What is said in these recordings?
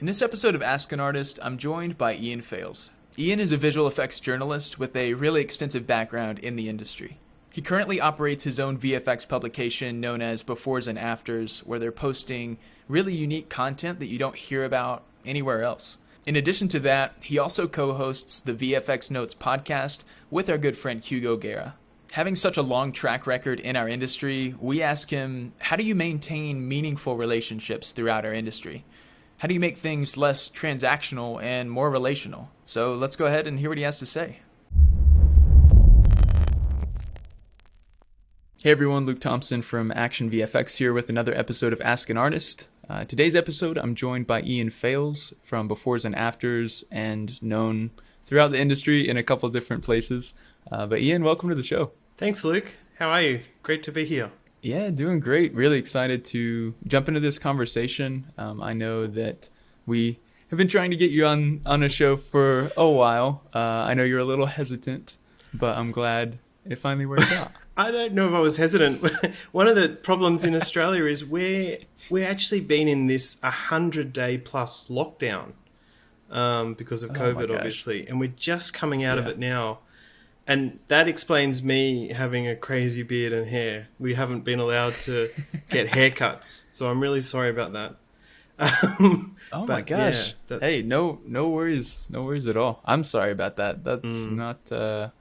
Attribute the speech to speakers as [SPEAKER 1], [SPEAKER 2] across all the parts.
[SPEAKER 1] In this episode of Ask an Artist, I'm joined by Ian Fales. Ian is a visual effects journalist with a really extensive background in the industry. He currently operates his own VFX publication known as Befores and Afters, where they're posting really unique content that you don't hear about anywhere else. In addition to that, he also co-hosts the VFX Notes podcast with our good friend Hugo Guerra. Having such a long track record in our industry, we ask him, how do you maintain meaningful relationships throughout our industry? How do you make things less transactional and more relational? So let's go ahead and hear what he has to say. Hey everyone, Luke Thompson from ActionVFX here with another episode of Ask an Artist. Today's episode, I'm joined by Ian Fales from Befores and Afters and known throughout the industry in a couple of different places. But Ian, welcome to the show.
[SPEAKER 2] Thanks, Luke. How are you? Great to be here.
[SPEAKER 1] Yeah, doing great. Really excited to jump into this conversation. I know that we have been trying to get you on a show for a while. I know you're a little hesitant, but I'm glad it finally worked out.
[SPEAKER 2] I don't know if I was hesitant. One of the problems in Australia is we're actually been in this 100-day plus lockdown because of COVID, obviously, and we're just coming out of it now. And that explains me having a crazy beard and hair. We haven't been allowed to get haircuts, so I'm really sorry about that.
[SPEAKER 1] Oh my gosh! Yeah, hey, no worries at all. I'm sorry about that. That's not.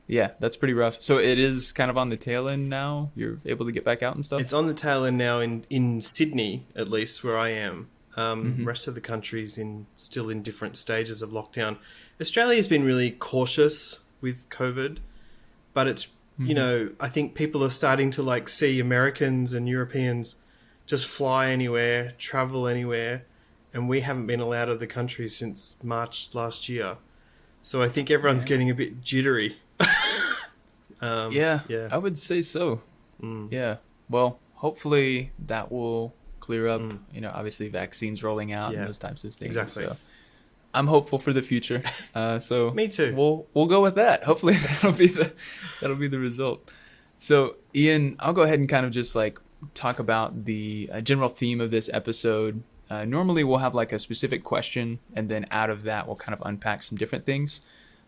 [SPEAKER 1] Yeah, that's pretty rough. So it is kind of on the tail end now. You're able to get back out and stuff.
[SPEAKER 2] It's on the tail end now in Sydney, at least where I am. Rest of the country's still in different stages of lockdown. Australia's been really cautious with COVID, but it's, you know, I think people are starting to see Americans and Europeans just fly anywhere, travel anywhere, and we haven't been allowed out of the country since March last year. So I think everyone's getting a bit jittery.
[SPEAKER 1] Yeah, I would say so. Yeah, well, hopefully that will clear up. You know, obviously vaccines rolling out and those types of things.
[SPEAKER 2] Exactly.
[SPEAKER 1] So I'm hopeful for the future. So
[SPEAKER 2] me too.
[SPEAKER 1] We'll go with that. Hopefully that'll be the result. So Ian, I'll go ahead and kind of just talk about the general theme of this episode. Normally we'll have a specific question, and then out of that we'll kind of unpack some different things.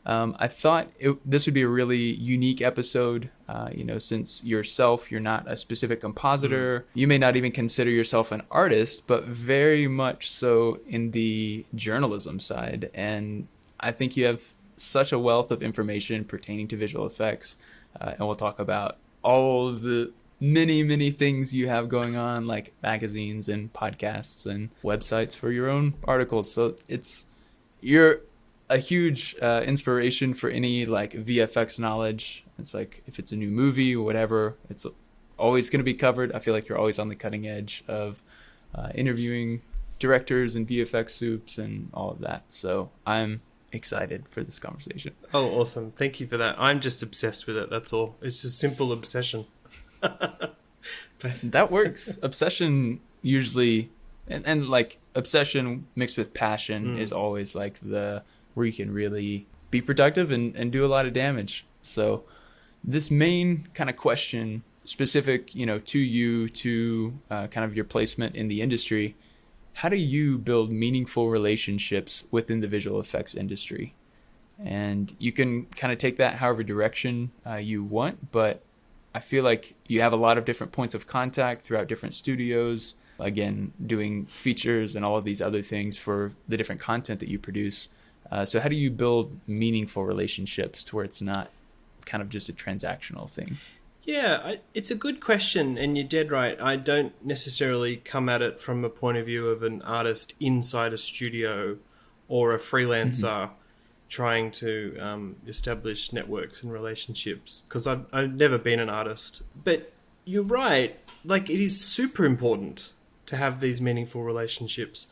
[SPEAKER 1] I thought this would be a really unique episode, since you're not a specific compositor. You may not even consider yourself an artist, but very much so in the journalism side. And I think you have such a wealth of information pertaining to visual effects. And we'll talk about all of the many, many things you have going on, like magazines and podcasts and websites for your own articles. So you're a huge inspiration for any VFX knowledge. It's if it's a new movie or whatever, it's always going to be covered. I feel like you're always on the cutting edge of interviewing directors and VFX soups and all of that. So I'm excited for this conversation.
[SPEAKER 2] Oh, awesome. Thank you for that. I'm just obsessed with it. That's all. It's just simple obsession.
[SPEAKER 1] That works. Obsession usually, and obsession mixed with passion is always where you can really be productive and do a lot of damage. So this main kind of question specific, to you, to kind of your placement in the industry, how do you build meaningful relationships within the visual effects industry? And you can kind of take that however direction you want, but I feel like you have a lot of different points of contact throughout different studios, again, doing features and all of these other things for the different content that you produce. So how do you build meaningful relationships to where it's not kind of just a transactional thing?
[SPEAKER 2] Yeah, it's a good question, and you're dead right. I don't necessarily come at it from a point of view of an artist inside a studio or a freelancer trying to establish networks and relationships, because I've never been an artist. But you're right, it is super important to have these meaningful relationships.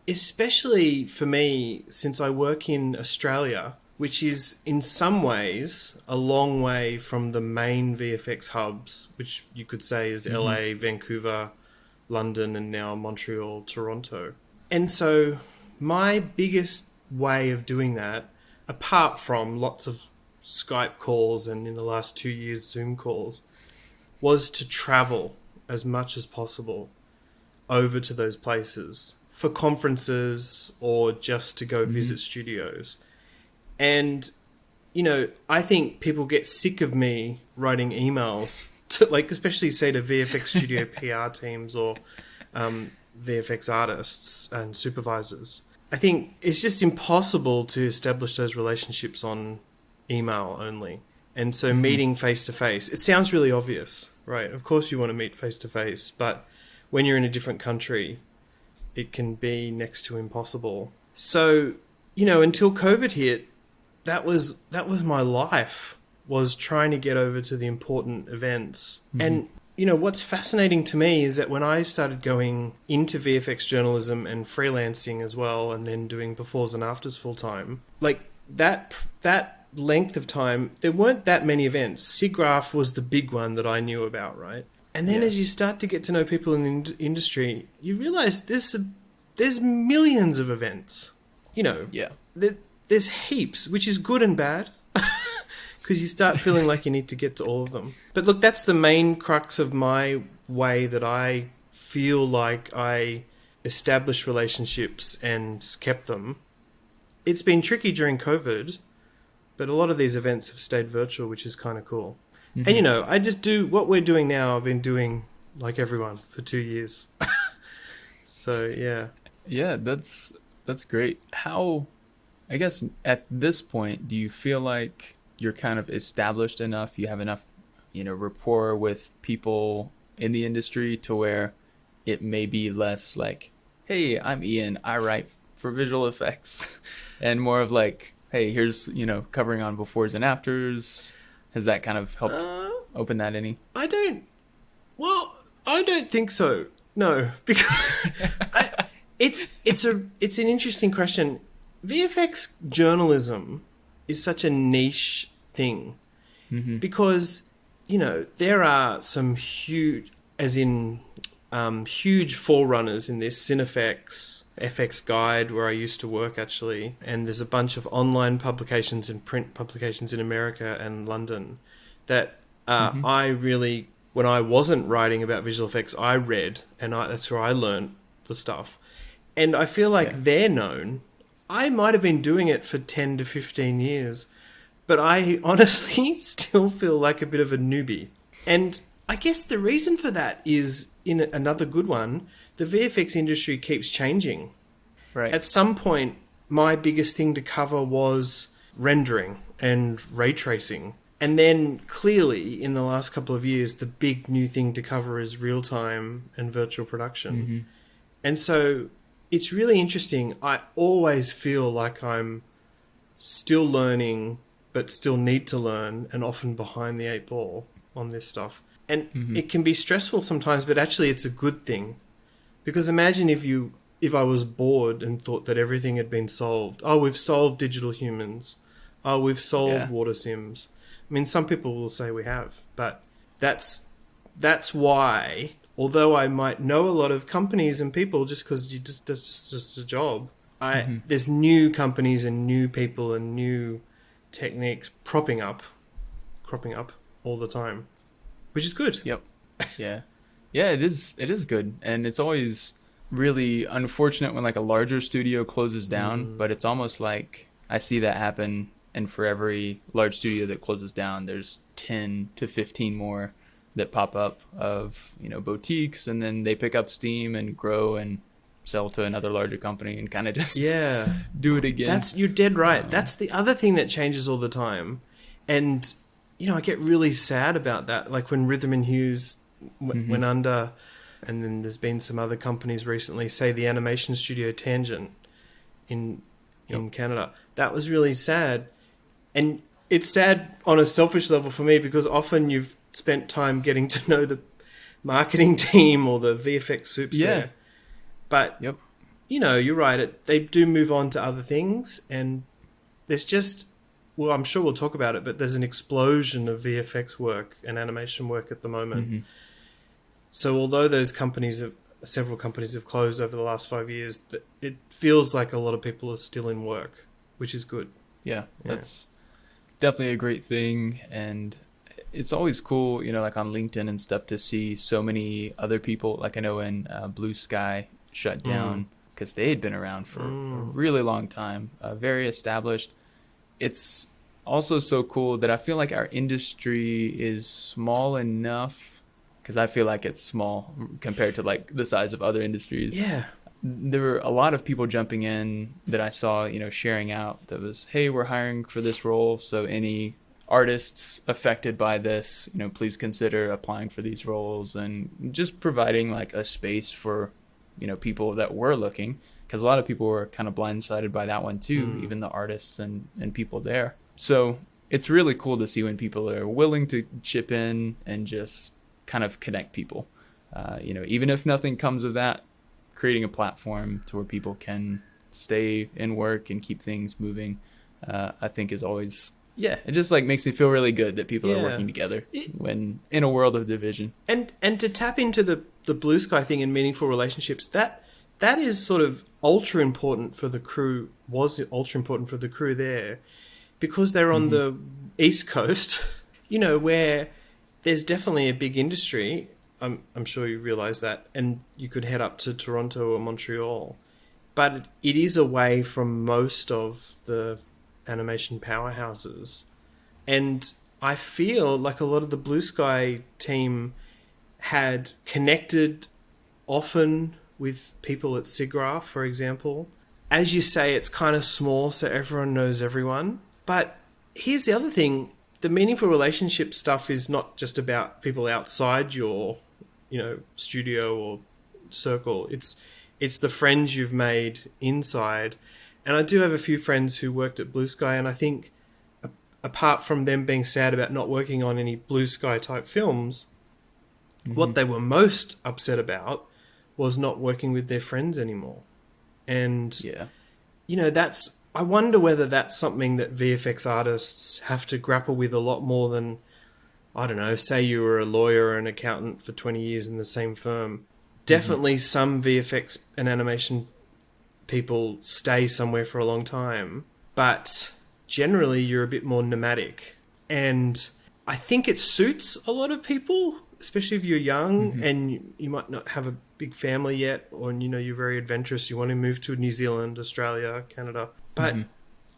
[SPEAKER 2] Especially for me, since I work in Australia, which is in some ways a long way from the main VFX hubs, which you could say is LA, Vancouver, London, and now Montreal, Toronto. And so my biggest way of doing that, apart from lots of Skype calls and in the last 2 years Zoom calls, was to travel as much as possible over to those places for conferences or just to go visit studios. And, you know, I think people get sick of me writing emails to, like, especially say to VFX studio PR teams or VFX artists and supervisors. I think it's just impossible to establish those relationships on email only. And so meeting face to face, it sounds really obvious, right? Of course you want to meet face to face, but when you're in a different country, it can be next to impossible. So, you know, until COVID hit, that was my life, was trying to get over to the important events. And, you know, what's fascinating to me is that when I started going into VFX journalism and freelancing as well, and then doing befores and afters full time, like that length of time, there weren't that many events. SIGGRAPH was the big one that I knew about, right? And then as you start to get to know people in the industry, you realize there's millions of events. You know, there's heaps, which is good and bad, because you start feeling like you need to get to all of them. But look, that's the main crux of my way that I feel like I established relationships and kept them. It's been tricky during COVID, but a lot of these events have stayed virtual, which is kind of cool. And, you know, I just do what we're doing now. I've been doing like everyone for 2 years. So, yeah.
[SPEAKER 1] Yeah, that's great. How, I guess at this point, do you feel like you're kind of established enough? You have enough, you know, rapport with people in the industry to where it may be less like, hey, I'm Ian, I write for visual effects, and more of like, hey, here's, you know, covering on befores and afters. Has that kind of helped open that any?
[SPEAKER 2] I don't think so. No, because it's an interesting question. VFX journalism is such a niche thing because, you know, there are some huge forerunners in this. Syfy, FXGuide, where I used to work actually, and there's a bunch of online publications and print publications in America and London that I really, when I wasn't writing about visual effects, I read, and that's where I learned the stuff. And I feel like they're known. I might have been doing it for 10 to 15 years, but I honestly still feel like a bit of a newbie. And I guess the reason for that is, in another good one, the VFX industry keeps changing.
[SPEAKER 1] Right.
[SPEAKER 2] At some point, my biggest thing to cover was rendering and ray tracing. And then clearly, in the last couple of years, the big new thing to cover is real-time and virtual production. And so it's really interesting. I always feel like I'm still learning, but still need to learn, and often behind the 8 ball on this stuff. And it can be stressful sometimes, but actually it's a good thing. Because imagine if I was bored and thought that everything had been solved. Oh, we've solved digital humans. Oh, we've solved water sims. I mean, some people will say we have, but that's why, although I might know a lot of companies and people just because that's just a job, there's new companies and new people and new techniques cropping up all the time, which is good.
[SPEAKER 1] Yep. Yeah. Yeah, it is good. And it's always really unfortunate when like a larger studio closes down, but it's almost like I see that happen, and for every large studio that closes down, there's 10 to 15 more that pop up of, you know, boutiques, and then they pick up steam and grow and sell to another larger company and kind of just do it again.
[SPEAKER 2] You're dead right. That's the other thing that changes all the time. And, you know, I get really sad about that. Like when Rhythm and Hues went under, and then there's been some other companies recently, say the animation studio Tangent in Canada. That was really sad. And it's sad on a selfish level for me because often you've spent time getting to know the marketing team or the VFX soups there. But, you know, you're right. They do move on to other things, and there's just, well, I'm sure we'll talk about it, but there's an explosion of VFX work and animation work at the moment. So although several companies have closed over the last 5 years, it feels like a lot of people are still in work, which is good.
[SPEAKER 1] Yeah, that's definitely a great thing. And it's always cool, you know, like on LinkedIn and stuff, to see so many other people. Like I know when Blue Sky shut down, because they had been around for a really long time, very established. It's also so cool that I feel like our industry is small enough, because I feel like it's small compared to like the size of other industries.
[SPEAKER 2] Yeah.
[SPEAKER 1] There were a lot of people jumping in that I saw, sharing out that was, hey, we're hiring for this role, so any artists affected by this, please consider applying for these roles, and just providing like a space for, people that were looking, because a lot of people were kind of blindsided by that one too, even the artists and people there. So it's really cool to see when people are willing to chip in and just kind of connect people, even if nothing comes of that, creating a platform to where people can stay and work and keep things moving, I think is always, it just like makes me feel really good that people are working together when in a world of division.
[SPEAKER 2] And to tap into the blue sky thing and meaningful relationships, that is sort of ultra important for the crew, was ultra important for the crew there, because they're on the East Coast, where there's definitely a big industry. I'm sure you realize that, and you could head up to Toronto or Montreal, but it is away from most of the animation powerhouses. And I feel like a lot of the Blue Sky team had connected often with people at SIGGRAPH, for example. As you say, it's kind of small, so everyone knows everyone. But here's the other thing. The meaningful relationship stuff is not just about people outside your studio or circle. It's the friends you've made inside. And I do have a few friends who worked at Blue Sky, and I think apart from them being sad about not working on any Blue Sky type films, what they were most upset about was not working with their friends anymore. And I wonder whether that's something that VFX artists have to grapple with a lot more than, I don't know, say you were a lawyer or an accountant for 20 years in the same firm. Definitely some VFX and animation people stay somewhere for a long time, but generally you're a bit more nomadic. And I think it suits a lot of people, especially if you're young and you might not have a big family yet, or you're very adventurous, you want to move to New Zealand, Australia, Canada. But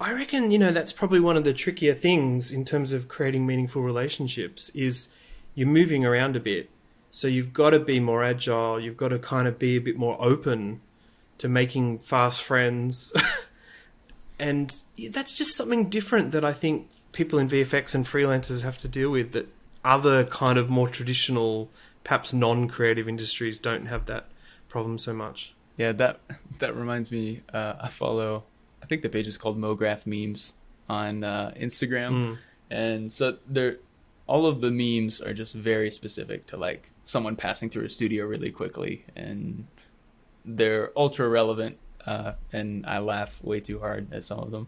[SPEAKER 2] I reckon, that's probably one of the trickier things in terms of creating meaningful relationships, is you're moving around a bit. So you've got to be more agile. You've got to kind of be a bit more open to making fast friends. And that's just something different that I think people in VFX and freelancers have to deal with, that other kind of more traditional, perhaps non-creative industries don't have that problem so much.
[SPEAKER 1] Yeah, that reminds me, I follow, I think the page is called MoGraph Memes on Instagram. And so all of the memes are just very specific to like someone passing through a studio really quickly, and they're ultra relevant, and I laugh way too hard at some of them.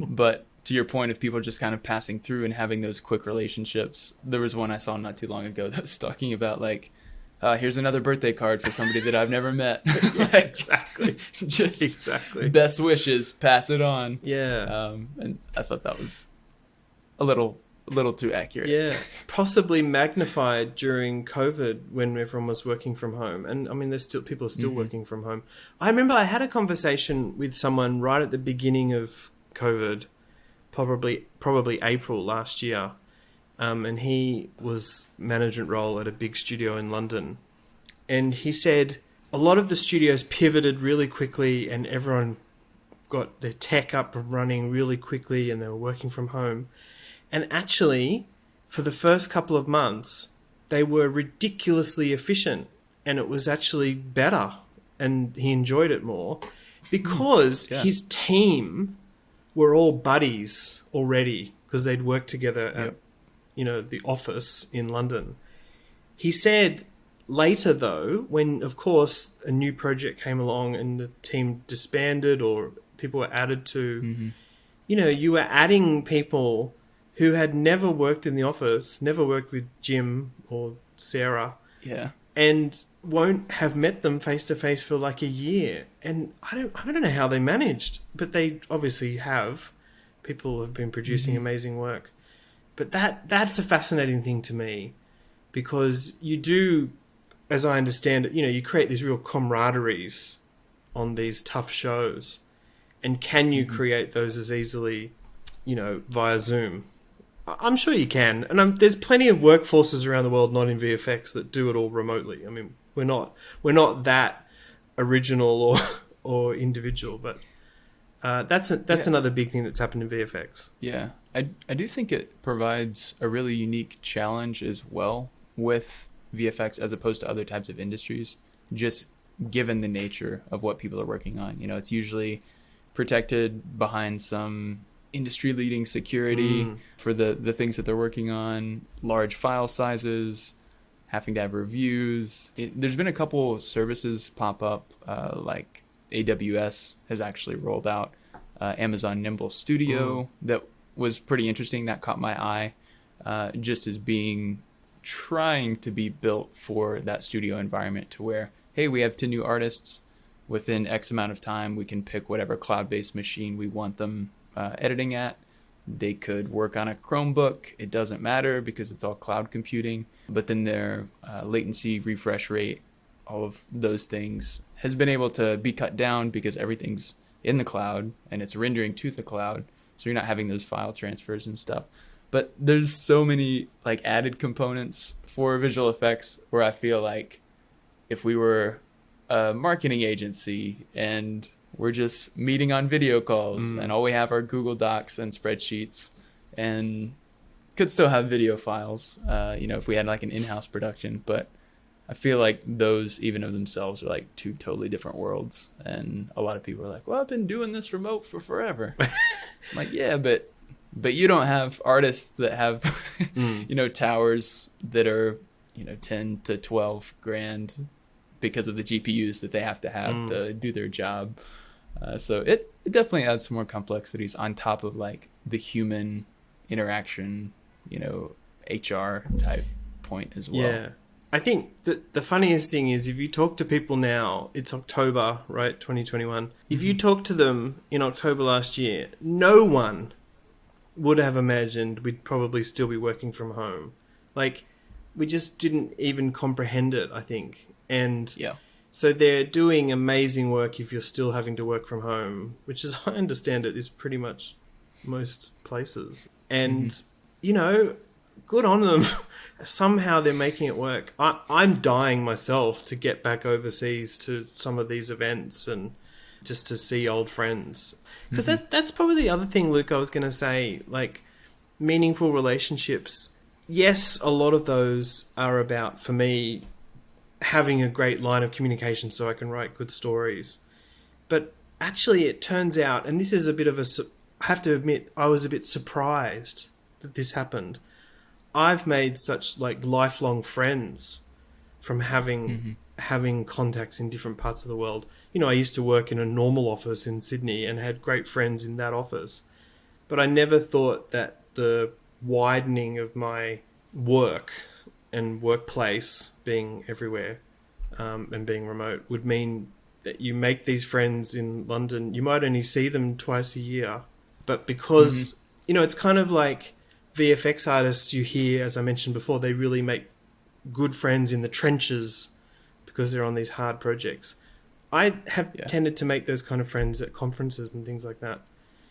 [SPEAKER 1] But to your point of people just kind of passing through and having those quick relationships, there was one I saw not too long ago that was talking about like, here's another birthday card for somebody that I've never met. Like,
[SPEAKER 2] exactly.
[SPEAKER 1] Just
[SPEAKER 2] exactly.
[SPEAKER 1] Best wishes, pass it on.
[SPEAKER 2] Yeah.
[SPEAKER 1] And I thought that was a little too accurate.
[SPEAKER 2] Yeah. Possibly magnified during COVID when everyone was working from home. And I mean, people are still working from home. I remember I had a conversation with someone right at the beginning of COVID, probably April last year. And he was management role at a big studio in London. And he said a lot of the studios pivoted really quickly, and everyone got their tech up and running really quickly, and they were working from home. And actually, for the first couple of months, they were ridiculously efficient, and it was actually better, and he enjoyed it more because his team were all buddies already, because they'd worked together at the office in London. He said later, though, when, of course, a new project came along and the team disbanded or people were added to, you were adding people who had never worked in the office, never worked with Jim or Sarah, and won't have met them face to face for like a year. And I don't know how they managed, but they obviously have. People have been producing amazing work. But that's a fascinating thing to me, because you do, as I understand it, you create these real camaraderies on these tough shows? And can you create those as easily, via Zoom? I'm sure you can. And there's plenty of workforces around the world, not in VFX, that do it all remotely. I mean, we're not that original or individual, but that's another big thing that's happened in VFX.
[SPEAKER 1] Yeah, I do think it provides a really unique challenge as well with VFX as opposed to other types of industries, just given the nature of what people are working on. It's usually protected behind some industry-leading security for the things that they're working on, large file sizes, having to have reviews. There's been a couple services pop up, like AWS has actually rolled out Amazon Nimble Studio that was pretty interesting. That caught my eye, just as trying to be built for that studio environment to where, hey, we have 10 new artists. Within X amount of time, we can pick whatever cloud-based machine we want them editing at. They could work on a Chromebook. It doesn't matter because it's all cloud computing. But then their latency, refresh rate, all of those things has been able to be cut down because everything's in the cloud and it's rendering to the cloud. So you're not having those file transfers and stuff. But there's so many like added components for visual effects where I feel like if we were a marketing agency and we're just meeting on video calls and all we have are Google Docs and spreadsheets and could still have video files, if we had like an in-house production. But I feel like those even of themselves are like two totally different worlds. And a lot of people are like, well, I've been doing this remote for forever. I'm like, yeah, but you don't have artists that have, towers that are, 10 to 12 grand because of the GPUs that they have to do their job. So it definitely adds some more complexities on top of like the human interaction, HR type point as well.
[SPEAKER 2] Yeah. I think the funniest thing is if you talk to people now, it's October, right? 2021. If you talk to them in October last year, no one would have imagined we'd probably still be working from home. Like, we just didn't even comprehend it, I think. And so they're doing amazing work if you're still having to work from home, which, as I understand it, is pretty much most places. And, good on them. Somehow they're making it work. I'm dying myself to get back overseas to some of these events and just to see old friends. Because that's probably the other thing, Luke, I was going to say, like meaningful relationships. Yes, a lot of those are about, for me, having a great line of communication so I can write good stories. But actually it turns out, and this is a bit of I have to admit, I was a bit surprised that this happened. I've made such like lifelong friends from having contacts in different parts of the world. I used to work in a normal office in Sydney and had great friends in that office. But I never thought that the widening of my work and workplace being everywhere and being remote would mean that you make these friends in London. You might only see them twice a year. But because, it's kind of like VFX artists you hear, as I mentioned before, they really make good friends in the trenches because they're on these hard projects. I have tended to make those kind of friends at conferences and things like that.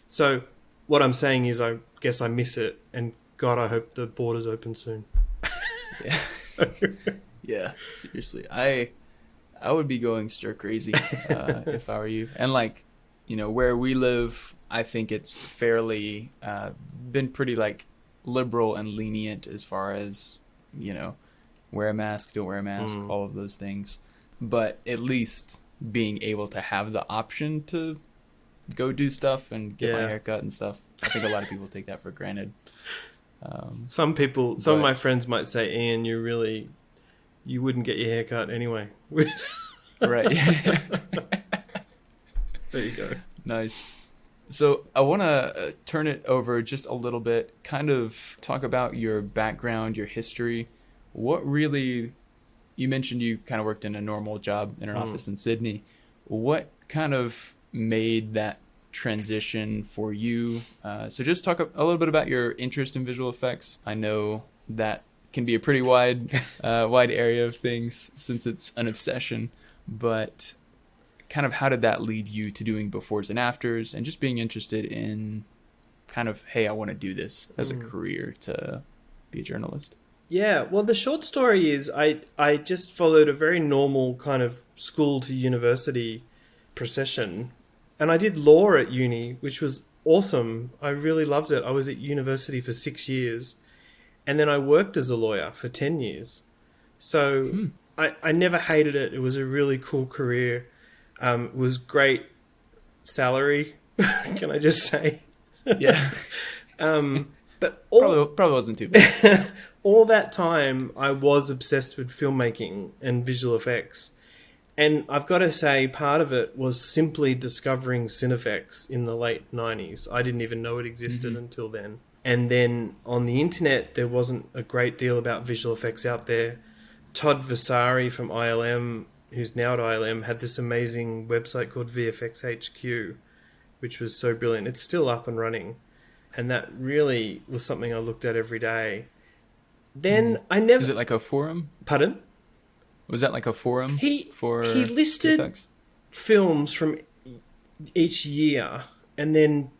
[SPEAKER 2] So what I'm saying is I guess I miss it, and God, I hope the borders open soon.
[SPEAKER 1] Yes. Yeah, seriously. I would be going stir crazy if I were you. And like, where we live, I think it's fairly been pretty like liberal and lenient as far as, wear a mask, don't wear a mask, all of those things. But at least being able to have the option to go do stuff and get my haircut and stuff, I think a lot of people take that for granted. Some of my friends might say, Ian, you wouldn't get your haircut anyway. Right.
[SPEAKER 2] There you go.
[SPEAKER 1] Nice. So I want to turn it over just a little bit, kind of talk about your background, your history. What really, you mentioned you kind of worked in a normal job in an office in Sydney. What kind of made that transition for you? So just talk a little bit about your interest in visual effects. I know that can be a pretty wide area of things since it's an obsession, but kind of how did that lead you to doing befores and afters and just being interested in kind of, hey, I want to do this as a career to be a journalist?
[SPEAKER 2] Yeah, well, the short story is I just followed a very normal kind of school to university procession. And I did law at uni, which was awesome. I really loved it. I was at university for 6 years. And then I worked as a lawyer for 10 years. So I never hated it. It was a really cool career. It was great salary, can I just say?
[SPEAKER 1] Yeah.
[SPEAKER 2] But
[SPEAKER 1] probably wasn't too bad.
[SPEAKER 2] all that time, I was obsessed with filmmaking and visual effects. And I've got to say, part of it was simply discovering Cinefx in the late 90s. I didn't even know it existed until then. And then on the internet, there wasn't a great deal about visual effects out there. Todd Vasari from ILM, who's now at ILM, had this amazing website called VFX HQ, which was so brilliant. It's still up and running. And that really was something I looked at every day. Then I never...
[SPEAKER 1] Is it like a forum?
[SPEAKER 2] Pardon?
[SPEAKER 1] Was that like a forum for
[SPEAKER 2] He listed
[SPEAKER 1] VFX?
[SPEAKER 2] films from each year, and then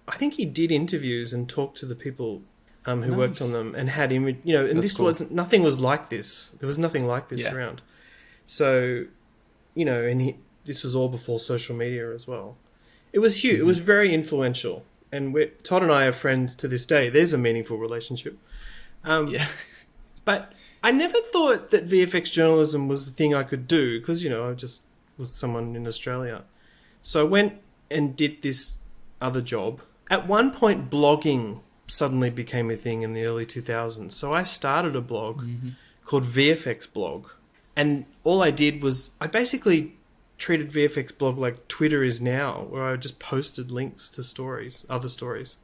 [SPEAKER 2] I think he did interviews and talked to the people who worked on them and had image, and
[SPEAKER 1] That's
[SPEAKER 2] this
[SPEAKER 1] cool.
[SPEAKER 2] wasn't, nothing was like this. There was nothing like this around. So, and this was all before social media as well. It was huge. It was very influential. And Todd and I are friends to this day. There's a meaningful relationship. But I never thought that VFX journalism was the thing I could do because, I just was someone in Australia. So I went and did this other job. At one point, blogging suddenly became a thing in the early 2000s. So I started a blog called VFX Blog. And all I did was I basically treated VFX Blog like Twitter is now, where I just posted links to stories, other stories.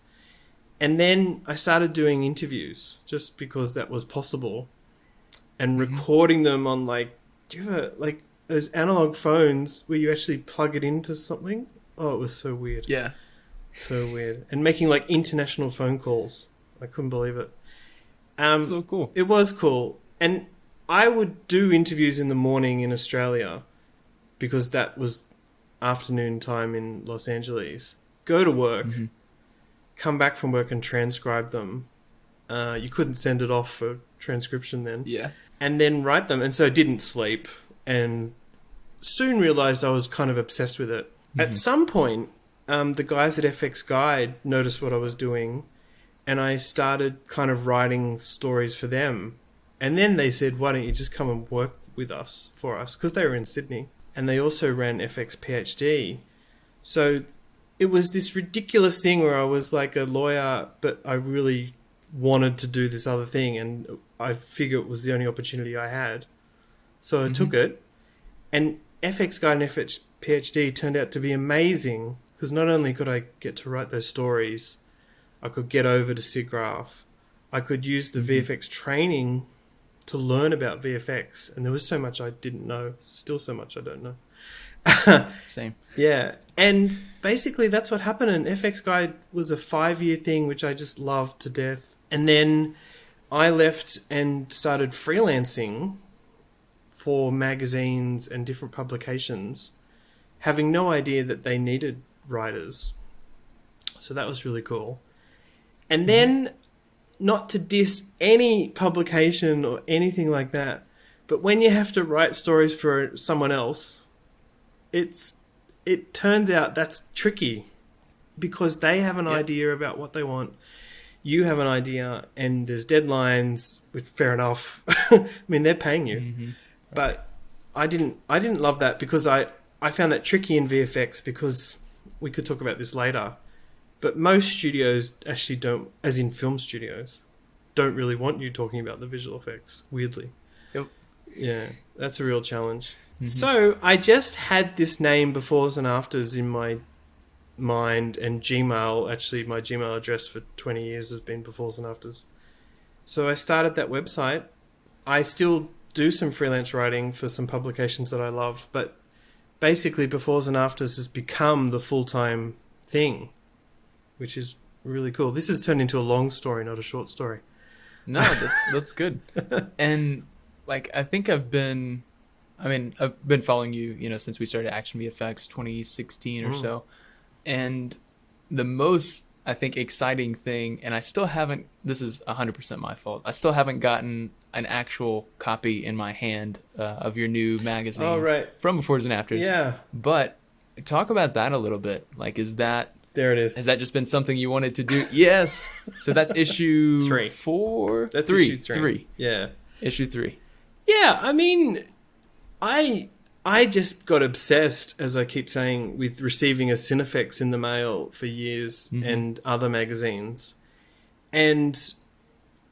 [SPEAKER 2] And then I started doing interviews just because that was possible and recording them on do you ever, those analog phones where you actually plug it into something? Oh, it was so weird.
[SPEAKER 1] Yeah.
[SPEAKER 2] So weird. And making international phone calls. I couldn't believe it.
[SPEAKER 1] So cool.
[SPEAKER 2] It was cool. And I would do interviews in the morning in Australia because that was afternoon time in Los Angeles. Go to work, come back from work and transcribe them. You couldn't send it off for transcription then.
[SPEAKER 1] Yeah.
[SPEAKER 2] And then write them. And so I didn't sleep and soon realized I was kind of obsessed with it. At some point, the guys at FXGuide noticed what I was doing and I started kind of writing stories for them. And then they said, why don't you just come and work with us, for us? Because they were in Sydney. And they also ran FX PhD. So it was this ridiculous thing where I was like a lawyer, but I really wanted to do this other thing. And I figured it was the only opportunity I had. So I took it. And FXGuide and FX PhD turned out to be amazing because not only could I get to write those stories, I could get over to SIGGRAPH. I could use the VFX training to learn about VFX. And there was so much I didn't know. Still so much I don't know.
[SPEAKER 1] Same.
[SPEAKER 2] Yeah. And basically that's what happened. And FXGuide was a 5-year thing, which I just loved to death. And then I left and started freelancing for magazines and different publications, having no idea that they needed writers. So that was really cool. And then, not to diss any publication or anything like that, but when you have to write stories for someone else, it turns out that's tricky because they have an idea about what they want. You have an idea and there's deadlines, which fair enough. I mean, they're paying you. But I didn't love that because I found that tricky in VFX because we could talk about this later. But most studios actually don't, as in film studios, don't really want you talking about the visual effects, weirdly.
[SPEAKER 1] Yep.
[SPEAKER 2] Yeah, that's a real challenge. So I just had this name befores and afters in my mind, and Gmail, actually my Gmail address for 20 years has been befores and afters. So I started that website. I still do some freelance writing for some publications that I love, but basically befores and afters has become the full-time thing, which is really cool. This has turned into a long story, not a short story.
[SPEAKER 1] No, that's good. And I think I've been I mean, I've been following you, since we started ActionVFX 2016 or so. And the most, I think, exciting thing, and I still haven't, this is 100% my fault, I still haven't gotten an actual copy in my hand of your new magazine.
[SPEAKER 2] Oh, right.
[SPEAKER 1] From Befores and Afters.
[SPEAKER 2] Yeah.
[SPEAKER 1] But talk about that a little bit. Like,
[SPEAKER 2] there it is.
[SPEAKER 1] Has that just been something you wanted to do? Yes. So that's issue
[SPEAKER 2] 3.
[SPEAKER 1] 4?
[SPEAKER 2] That's
[SPEAKER 1] 3.
[SPEAKER 2] issue 3. Yeah.
[SPEAKER 1] Issue 3.
[SPEAKER 2] Yeah, I mean, I just got obsessed, as I keep saying, with receiving a Syfy in the mail for years and other magazines. And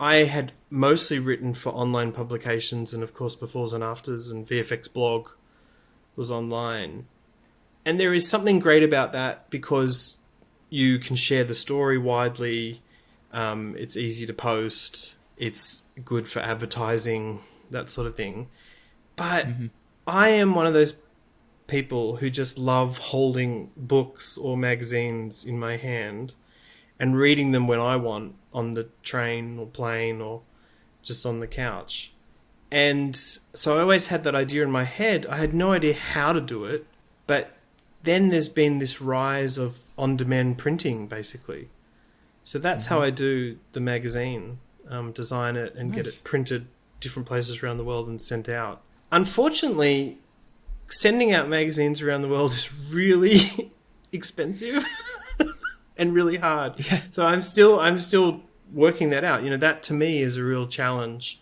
[SPEAKER 2] I had mostly written for online publications, and of course Befores and Afters and VFX blog was online. And there is something great about that because you can share the story widely. It's easy to post. It's good for advertising, that sort of thing. But I am one of those people who just love holding books or magazines in my hand and reading them when I want, on the train or plane or just on the couch. And so I always had that idea in my head. I had no idea how to do it, but then there's been this rise of on-demand printing, basically. So that's how I do the magazine, design it and get it printed different places around the world and sent out. Unfortunately, sending out magazines around the world is really expensive and really hard. Yeah. So I'm still working that out. That to me is a real challenge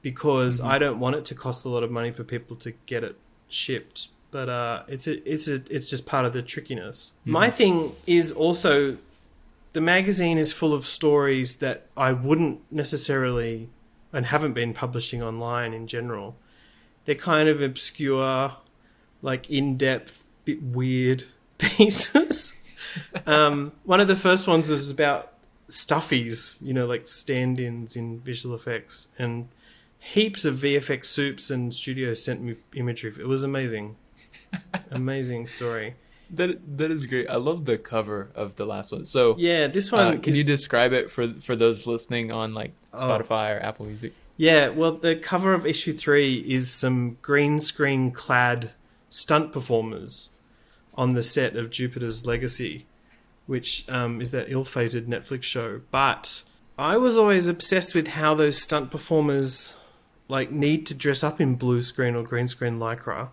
[SPEAKER 2] because I don't want it to cost a lot of money for people to get it shipped. But it's just part of the trickiness. My thing is also the magazine is full of stories that I wouldn't necessarily and haven't been publishing online in general. They're kind of obscure, like in-depth, bit weird pieces. One of the first ones was about stuffies, like stand-ins in visual effects, and heaps of VFX soups and studios sent me imagery. It was amazing. Amazing story.
[SPEAKER 1] That is great. I love the cover of the last one. So
[SPEAKER 2] yeah, this one.
[SPEAKER 1] Can you describe it for those listening on like Spotify or Apple Music?
[SPEAKER 2] Yeah, well, the cover of issue 3 is some green screen clad stunt performers on the set of Jupiter's Legacy, which is that ill-fated Netflix show. But I was always obsessed with how those stunt performers like need to dress up in blue screen or green screen lycra.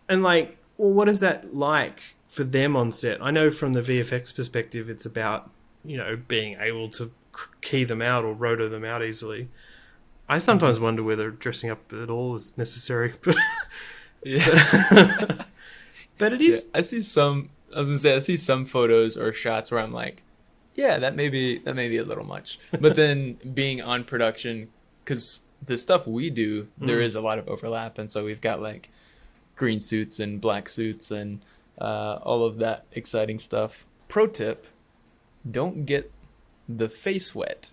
[SPEAKER 2] And like, well, what is that like for them on set? I know from the VFX perspective, it's about, being able to key them out or rotor them out easily. I sometimes wonder whether dressing up at all is necessary, but
[SPEAKER 1] yeah.
[SPEAKER 2] But it is.
[SPEAKER 1] Yeah, I see some photos or shots where I'm like, yeah, that may be a little much. But then being on production, because the stuff we do, there is a lot of overlap, and so we've got like green suits and black suits and all of that exciting stuff. Pro tip: don't get the face wet.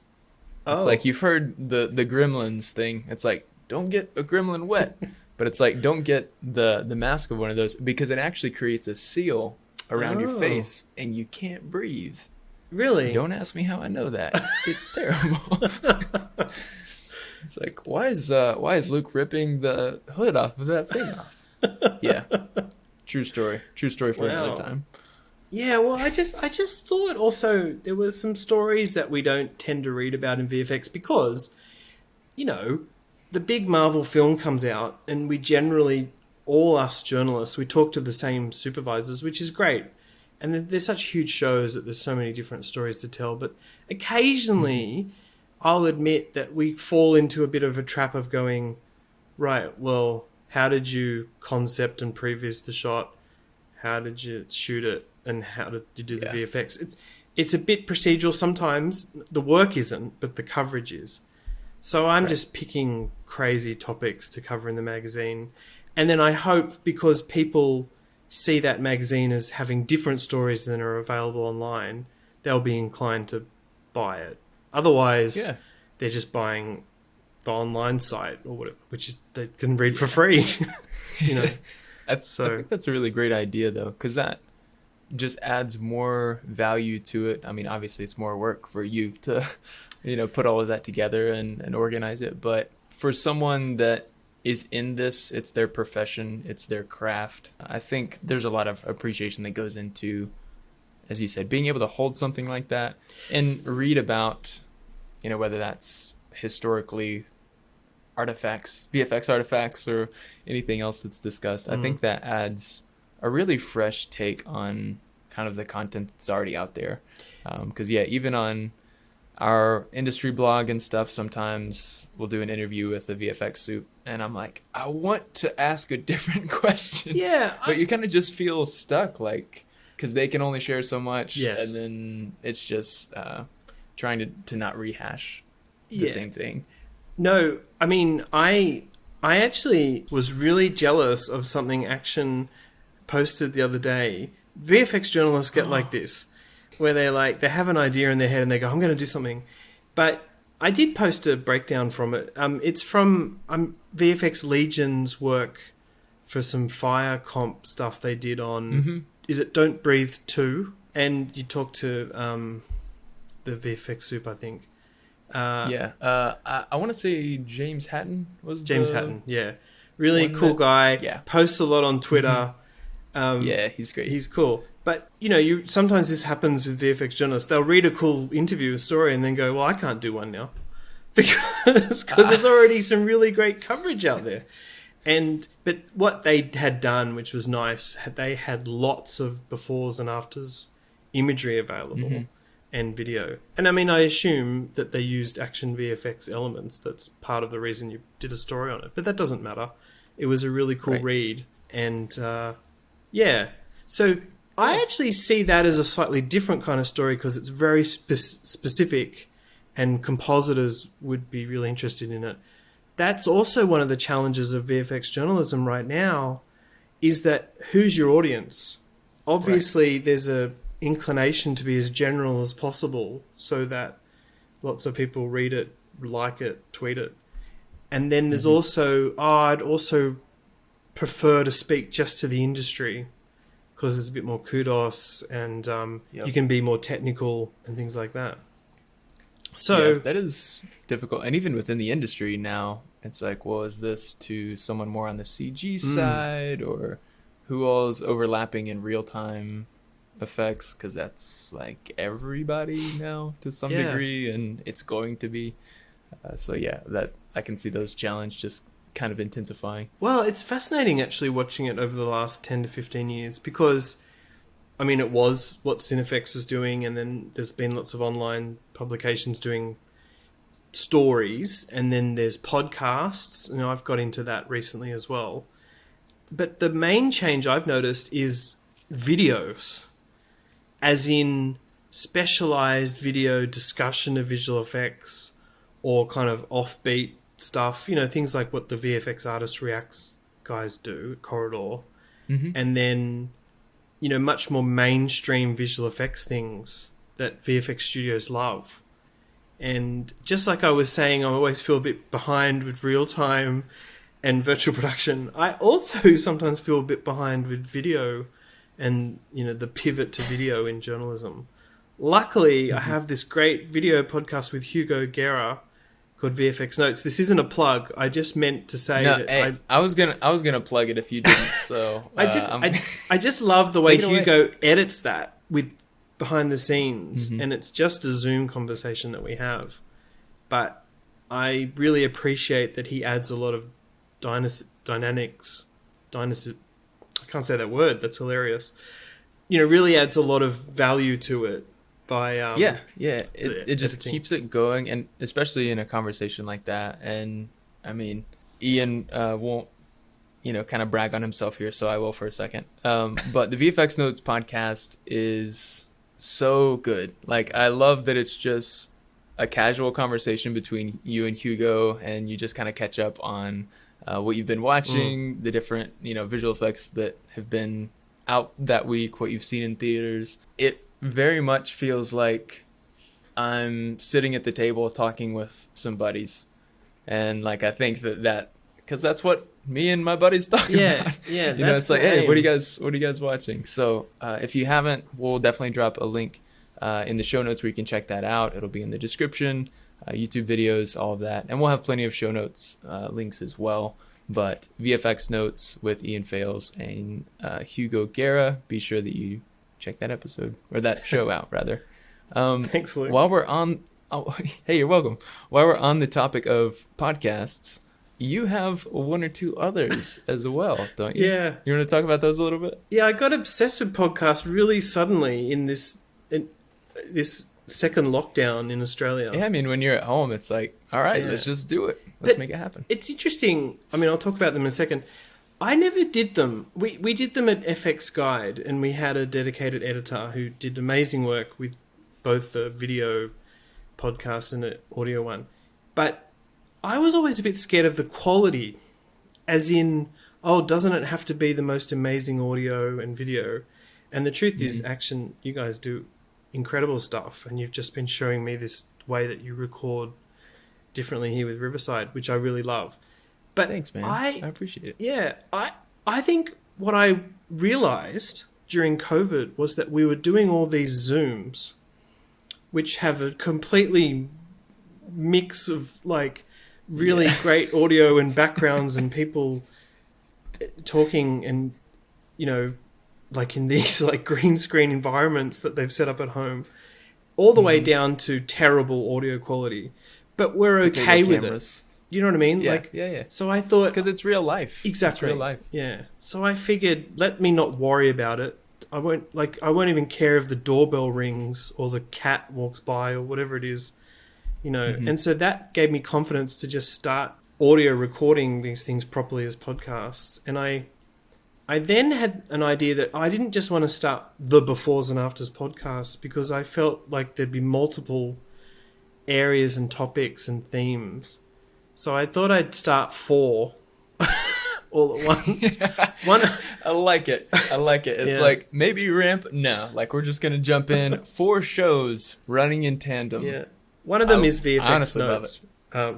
[SPEAKER 1] It's like you've heard the Gremlins thing. It's like, don't get a gremlin wet. But it's like, don't get the mask of one of those because it actually creates a seal around your face and you can't breathe.
[SPEAKER 2] Really?
[SPEAKER 1] Don't ask me how I know that. It's terrible. It's like, why is Luke ripping the hood off of that thing off? Yeah. True story for another time.
[SPEAKER 2] Yeah, well, I just thought also there were some stories that we don't tend to read about in VFX because, the big Marvel film comes out and we generally, all us journalists, we talk to the same supervisors, which is great. And there's such huge shows that there's so many different stories to tell. But occasionally, I'll admit that we fall into a bit of a trap of going, right, well, how did you concept and previs the shot? How did you shoot it? And how did you do the VFX? It's a bit procedural sometimes. The work isn't, but the coverage is. So I'm just picking crazy topics to cover in the magazine. And then I hope because people see that magazine as having different stories than are available online, they'll be inclined to buy it. Otherwise, they're just buying the online site or whatever, which is they can read for free.
[SPEAKER 1] I think that's a really great idea, though, because that just adds more value to it. I mean, obviously, it's more work for you to, put all of that together and organize it. But for someone that is in this. It's their profession. It's their craft. I think there's a lot of appreciation that goes into, as you said, being able to hold something like that and read about, whether that's historically artifacts, VFX artifacts, or anything else that's discussed. I think that adds a really fresh take on kind of the content that's already out there. Because even on our industry blog and stuff, sometimes we'll do an interview with the VFX soup, and I'm like, I want to ask a different question.
[SPEAKER 2] Yeah.
[SPEAKER 1] But you kind of just feel stuck, like, because they can only share so much.
[SPEAKER 2] Yes.
[SPEAKER 1] And then it's just trying to not rehash the same thing.
[SPEAKER 2] No, I mean, I actually was really jealous of something Action posted the other day. VFX journalists get like this, where they have an idea in their head and they go, I'm going to do something. But I did post a breakdown from it. It's from VFX Legion's work for some fire comp stuff they did on, is it Don't Breathe 2? And you talk to the VFX soup, I think.
[SPEAKER 1] I want to say James Hatton was
[SPEAKER 2] Hatton, yeah. Really cool guy.
[SPEAKER 1] Yeah.
[SPEAKER 2] Posts a lot on Twitter.
[SPEAKER 1] He's great.
[SPEAKER 2] He's cool. But, you sometimes this happens with VFX journalists. They'll read a cool interview, a story, and then go, well, I can't do one now. Because there's already some really great coverage out there. But what they had done, which was nice, they had lots of befores and afters imagery available. And video. And I mean, I assume that they used ActionVFX elements. That's part of the reason you did a story on it. But that doesn't matter. It was a really cool read. And so I actually see that as a slightly different kind of story because it's very specific and compositors would be really interested in it. That's also one of the challenges of VFX journalism right now is that who's your audience? Obviously, there's a inclination to be as general as possible so that lots of people read it, like it, tweet it. And then there's also, I'd also prefer to speak just to the industry because there's a bit more kudos and you can be more technical and things like that. So
[SPEAKER 1] that is difficult. And even within the industry now, it's like, well, is this to someone more on the CG side or who all is overlapping in real time effects, because that's like everybody now to some degree, and it's going to be that I can see those challenges just kind of intensifying.
[SPEAKER 2] Well, it's fascinating actually watching it over the last 10 to 15 years because I mean it was what Cinefx was doing, and then there's been lots of online publications doing stories, and then there's podcasts, and I've got into that recently as well. But the main change I've noticed is videos, as in specialized video discussion of visual effects or kind of offbeat stuff, things like what the VFX Artist Reacts guys do at Corridor. And then, much more mainstream visual effects things that VFX studios love. And just like I was saying, I always feel a bit behind with real time and virtual production. I also sometimes feel a bit behind with video and the pivot to video in journalism. Luckily, I have this great video podcast with Hugo Guerra called VFX Notes. This isn't a plug. I just meant to say that
[SPEAKER 1] I was gonna plug it if you didn't. So
[SPEAKER 2] I just love the way Hugo edits that with behind the scenes, and it's just a Zoom conversation that we have. But I really appreciate that he adds a lot of dynamics. I can't say that word. That's hilarious. Really adds a lot of value to it by
[SPEAKER 1] it just keeps it going, and especially in a conversation like that. And I mean, Ian won't kind of brag on himself here, so I will for a second. But the VFX Notes podcast is so good. Like, I love that it's just a casual conversation between you and Hugo, and you just kind of catch up on what you've been watching, the different visual effects that have been out that week, what you've seen in theaters. It very much feels like I'm sitting at the table talking with some buddies, and like I think that because that's what me and my buddies talk about. It's like, hey, what are you guys watching? So if you haven't, we'll definitely drop a link in the show notes where you can check that out. It'll be in the description, YouTube videos, all of that, and we'll have plenty of show notes links as well. But VFX Notes with Ian Fales and Hugo Guerra, be sure that you check that episode, or that show out, rather.
[SPEAKER 2] Thanks, Luke.
[SPEAKER 1] While we're on... Oh, hey, you're welcome. While we're on the topic of podcasts, you have one or two others as well, don't you?
[SPEAKER 2] Yeah.
[SPEAKER 1] You want to talk about those a little bit?
[SPEAKER 2] Yeah, I got obsessed with podcasts really suddenly in this second lockdown in Australia.
[SPEAKER 1] Yeah, I mean, when you're at home, it's like, all right, let's just do it. Let's make it happen.
[SPEAKER 2] It's interesting. I mean, I'll talk about them in a second. I never did them. We did them at FXGuide, and we had a dedicated editor who did amazing work with both the video podcast and the audio one. But I was always a bit scared of the quality, as in, oh, doesn't it have to be the most amazing audio and video? And the truth is, Action, you guys do incredible stuff, and you've just been showing me this way that you record differently here with Riverside, which I really love. But
[SPEAKER 1] thanks, man. I appreciate it.
[SPEAKER 2] Yeah, I think what I realized during COVID was that we were doing all these Zooms, which have a completely mix of like really great audio and backgrounds and people talking, and you know, like in these like green screen environments that they've set up at home, all the way down to terrible audio quality. But we're okay with it. You know what I mean?
[SPEAKER 1] Yeah,
[SPEAKER 2] like,
[SPEAKER 1] yeah.
[SPEAKER 2] So I thought,
[SPEAKER 1] because it's real life.
[SPEAKER 2] Exactly.
[SPEAKER 1] It's real life.
[SPEAKER 2] Yeah. So I figured, let me not worry about it. I won't even care if the doorbell rings or the cat walks by or whatever it is, you know. And so that gave me confidence to just start audio recording these things properly as podcasts. And I then had an idea that I didn't just want to start the befores and afters podcasts, because I felt like there'd be multiple areas and topics and themes. So I thought I'd start 4 all at once. One,
[SPEAKER 1] I like it. It's like, maybe ramp. No, like we're just going to jump in 4 shows running in tandem.
[SPEAKER 2] Yeah. One of them is VFX
[SPEAKER 1] honestly
[SPEAKER 2] Notes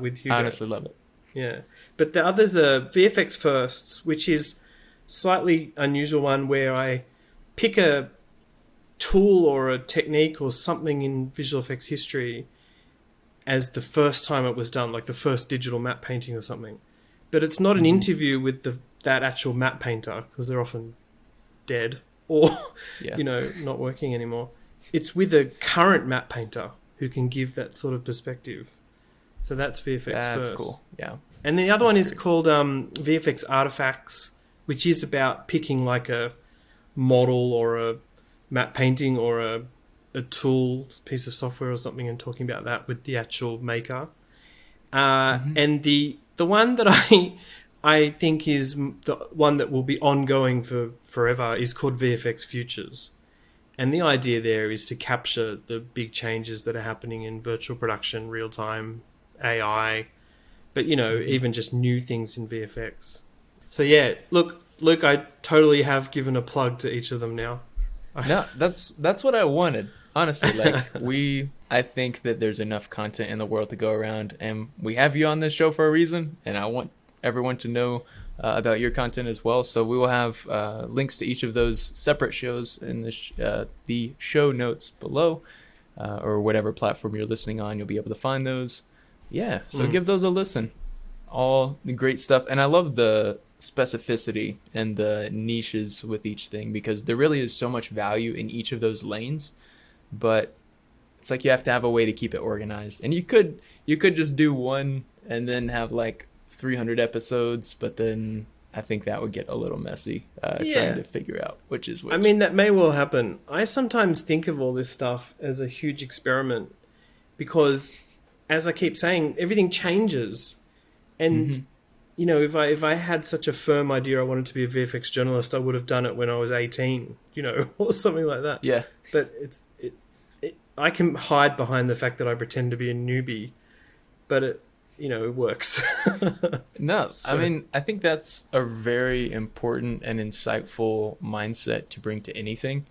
[SPEAKER 2] with Hugo.
[SPEAKER 1] I honestly love it.
[SPEAKER 2] Yeah. But the others are VFX Firsts, which is slightly unusual one where I pick a tool or a technique or something in visual effects history as the first time it was done, like the first digital map painting or something. But it's not an interview with that actual map painter, because they're often dead or, you know, not working anymore. It's with a current map painter who can give that sort of perspective. So that's VFX First.
[SPEAKER 1] That's cool, yeah.
[SPEAKER 2] And the other one is called VFX Artifacts, which is about picking like a model or a map painting or a tool, piece of software or something, and talking about that with the actual maker. And the one that I think is the one that will be ongoing for forever is called VFX Futures. And the idea there is to capture the big changes that are happening in virtual production, real time, AI, but you know, even just new things in VFX. So yeah, look, Luke, I totally have given a plug to each of them now.
[SPEAKER 1] No, that's what I wanted. Honestly, like I think that there's enough content in the world to go around, and we have you on this show for a reason, and I want everyone to know about your content as well. So we will have links to each of those separate shows in the show notes below, or whatever platform you're listening on. You'll be able to find those. Yeah, so give those a listen. All the great stuff, and I love the specificity and the niches with each thing, because there really is so much value in each of those lanes. But it's like you have to have a way to keep it organized, and you could just do one and then have like 300 episodes, but then I think that would get a little messy trying to figure out which is which.
[SPEAKER 2] I mean, that may well happen. I sometimes think of all this stuff as a huge experiment, because as I keep saying, everything changes, and you know, if I had such a firm idea I wanted to be a VFX journalist, I would have done it when I was 18, you know, or something like that.
[SPEAKER 1] Yeah.
[SPEAKER 2] But I can hide behind the fact that I pretend to be a newbie, but it works.
[SPEAKER 1] No, so. I mean, I think that's a very important and insightful mindset to bring to anything.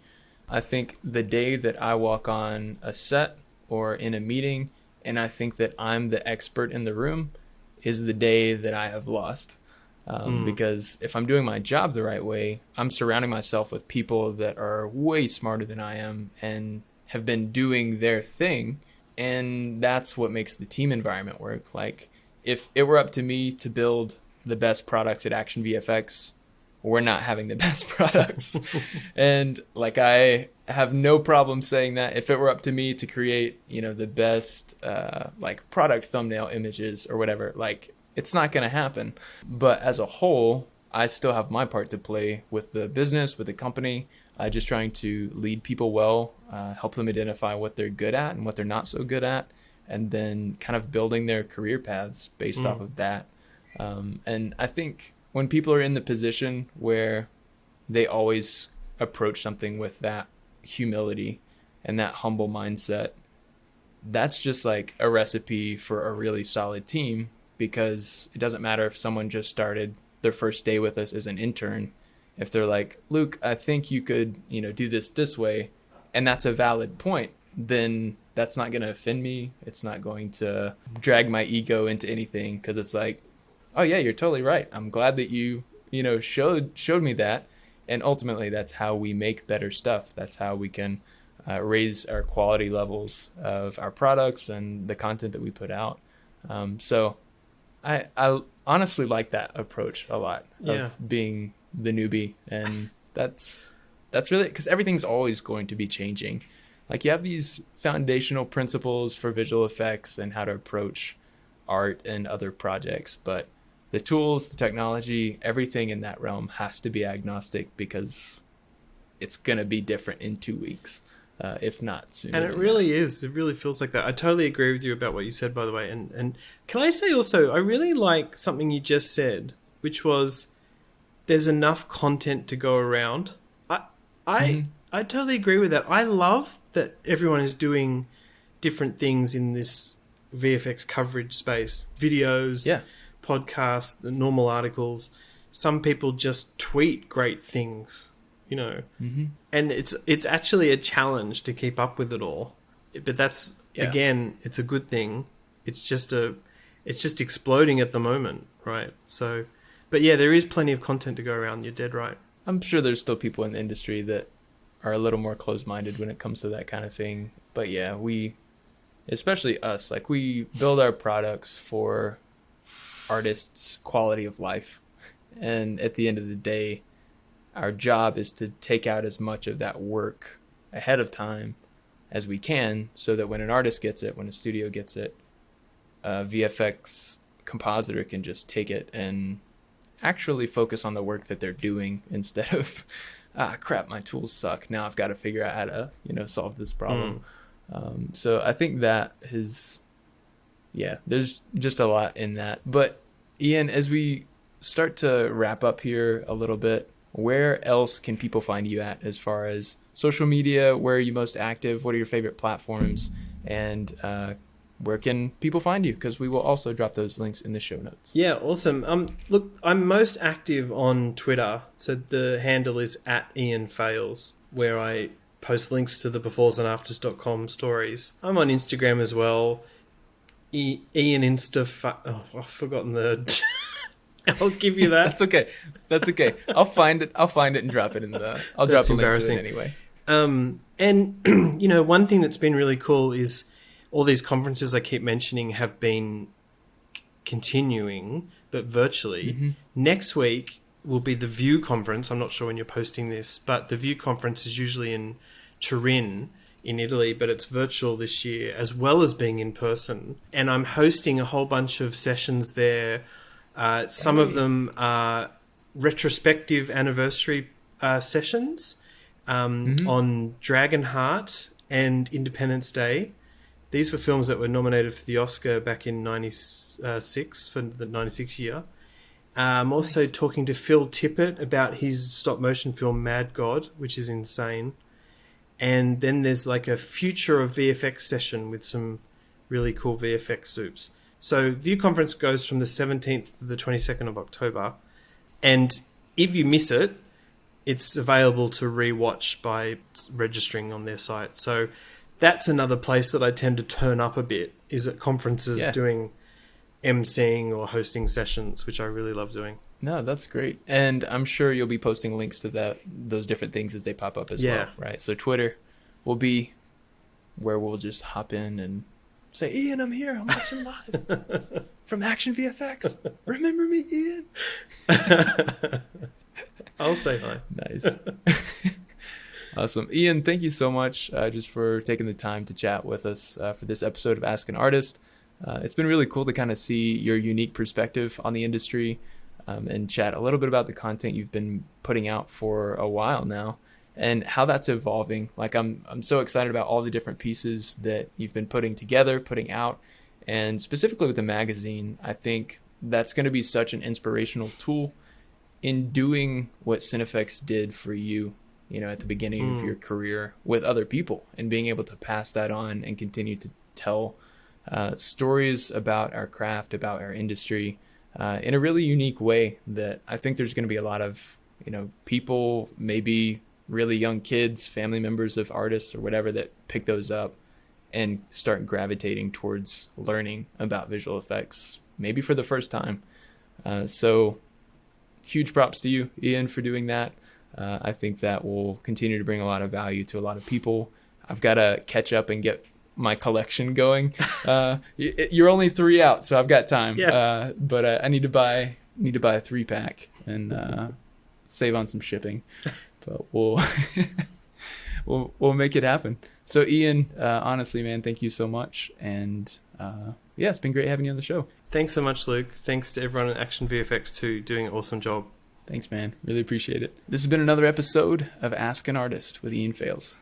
[SPEAKER 1] I think the day that I walk on a set or in a meeting and I think that I'm the expert in the room is the day that I have lost. Because if I'm doing my job the right way, I'm surrounding myself with people that are way smarter than I am and have been doing their thing. And that's what makes the team environment work. Like, if it were up to me to build the best products at ActionVFX, we're not having the best products. And like, I have no problem saying that. If it were up to me to create, the best like product thumbnail images or whatever, like, it's not going to happen. But as a whole, I still have my part to play with the business, with the company, just trying to lead people well, help them identify what they're good at and what they're not so good at, and then kind of building their career paths based off of that. And I think when people are in the position where they always approach something with that humility and that humble mindset, that's just like a recipe for a really solid team, because it doesn't matter if someone just started their first day with us as an intern. If they're like, Luke, I think you could, do this way, and that's a valid point, then that's not going to offend me. It's not going to drag my ego into anything, because it's like, oh yeah, you're totally right. I'm glad that you showed me that. And ultimately, that's how we make better stuff. That's how we can raise our quality levels of our products and the content that we put out. So I honestly like that approach a lot, of being the newbie. And that's really, because everything's always going to be changing. Like, you have these foundational principles for visual effects and how to approach art and other projects, but the tools, the technology, everything in that realm has to be agnostic, because it's going to be different in 2 weeks, if not sooner.
[SPEAKER 2] And it really is. It really feels like that. I totally agree with you about what you said, by the way. And can I say also, I really like something you just said, which was there's enough content to go around. I totally agree with that. I love that everyone is doing different things in this VFX coverage space. Videos, podcasts, the normal articles. Some people just tweet great things, and it's actually a challenge to keep up with it all. But that's again, it's a good thing. It's just exploding at the moment, right? So, but yeah, there is plenty of content to go around. You're dead right.
[SPEAKER 1] I'm sure there's still people in the industry that are a little more closed-minded when it comes to that kind of thing. But yeah, especially us, like, we build our products for artists' quality of life. And at the end of the day, our job is to take out as much of that work ahead of time as we can, so that when an artist gets it, when a studio gets it, a VFX compositor can just take it and actually focus on the work that they're doing, instead of, crap, my tools suck, now I've got to figure out how to solve this problem. So I think that there's just a lot in that. But Ian, as we start to wrap up here a little bit, where else can people find you at as far as social media? Where are you most active? What are your favorite platforms? And where can people find you? Because we will also drop those links in the show notes.
[SPEAKER 2] Yeah, awesome. Look, I'm most active on Twitter. So the handle is @IanFails, where I post links to the beforesandAfters.com stories. I'm on Instagram as well. Ian Insta. I've forgotten the. I'll give you that.
[SPEAKER 1] That's okay. I'll find it and drop it in the. I'll drop a link to it anyway.
[SPEAKER 2] And one thing that's been really cool is all these conferences I keep mentioning have been continuing, but virtually. Mm-hmm. Next week will be the View conference. I'm not sure when you're posting this, but the View conference is usually in Turin in Italy, but it's virtual this year, as well as being in person. And I'm hosting a whole bunch of sessions there. Some of them are retrospective anniversary sessions on Dragonheart and Independence Day. These were films that were nominated for the Oscar back in 96, for the 96 year. I'm also talking to Phil Tippett about his stop motion film Mad God, which is insane. And then there's like a future of VFX session with some really cool VFX soups. So View Conference goes from the 17th to the 22nd of October. And if you miss it, it's available to rewatch by registering on their site. So that's another place that I tend to turn up a bit, is at conferences doing emceeing or hosting sessions, which I really love doing.
[SPEAKER 1] No, that's great. And I'm sure you'll be posting links to those different things as they pop up as well, right? So Twitter will be where we'll just hop in and Say, Ian, I'm here. I'm watching live from ActionVFX. Remember me, Ian?
[SPEAKER 2] I'll say hi.
[SPEAKER 1] Nice. Awesome. Ian, thank you so much just for taking the time to chat with us for this episode of Ask an Artist. It's been really cool to kind of see your unique perspective on the industry and chat a little bit about the content you've been putting out for a while now and how that's evolving. Like I'm so excited about all the different pieces that you've been putting together, putting out, and specifically with the magazine. I think that's going to be such an inspirational tool in doing what Syfy did for you, you know, at the beginning of your career with other people, and being able to pass that on and continue to tell stories about our craft, about our industry in a really unique way that I think there's going to be a lot of, you know, people, maybe really young kids, family members of artists or whatever, that pick those up and start gravitating towards learning about visual effects, maybe for the first time. So huge props to you, Ian, for doing that. I think that will continue to bring a lot of value to a lot of people. I've got to catch up and get my collection going. You're only 3 out, so I've got time.
[SPEAKER 2] Yeah.
[SPEAKER 1] But I need to buy a 3-pack and save on some shipping. But we'll make it happen. So Ian, honestly, man, thank you so much. And yeah, it's been great having you on the show.
[SPEAKER 2] Thanks so much, Luke. Thanks to everyone at ActionVFX too, doing an awesome job.
[SPEAKER 1] Thanks, man. Really appreciate it. This has been another episode of Ask an Artist with Ian Fales.